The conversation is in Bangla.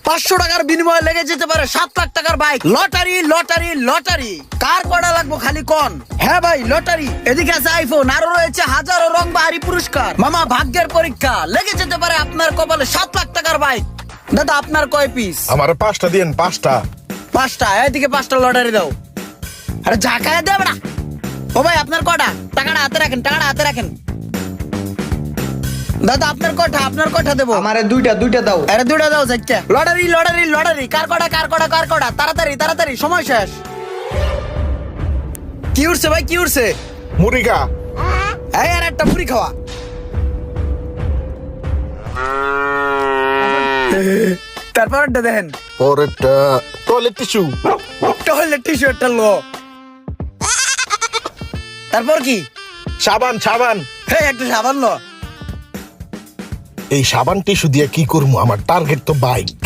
500 টাকার বিনিময়ে লেগে যেতে পারে 7 লাখ টাকার বাইক। লটারি লটারি লটারি, কার কটা লাগবো খালি কোন। হ্যাঁ ভাই লটারি, এদিকে আছে আইফোন, আরো রয়েছে হাজারো রং বাহারি পুরস্কার। মামা ভাগ্যের পরীক্ষা, লেগে যেতে পারে আপনার কপালে 7 লাখ টাকার বাইক। দাদা আপনার কয় পিস? আমার 5টা দিন, 5টা। 5টা, এদিকে 5টা লটারি দাও। আরে ঝাঁকায় দেব না। ও ভাই আপনার কটা? টাকাটা হাতে রাখেন, টাকাটা হাতে রাখেন। দাদা আপনার কটা? আপনার কটা দেবো? আমারে দুইটা দাও। আরে দুটা দাও যাইতে। লটারি লটারি লটারি, কার কটা কার কটা কার কটা, তাড়াতাড়ি তাড়াতাড়ি, সময় শেষ। কি উঠছে ভাই, কি উঠছে? মুরিগা। এই আর একটা মুড়ি খাওয়া। তারপরটা দেখেন, পরেরটা টয়লেট টিস্যু। টয়লেট টিস্যু একটা লো। তারপর কি? সাবান, সাবান। এই একটা সাবান লো। এই সাবান টিস্যু দিয়ে কি করবো? আমার টার্গেট তো বাইক।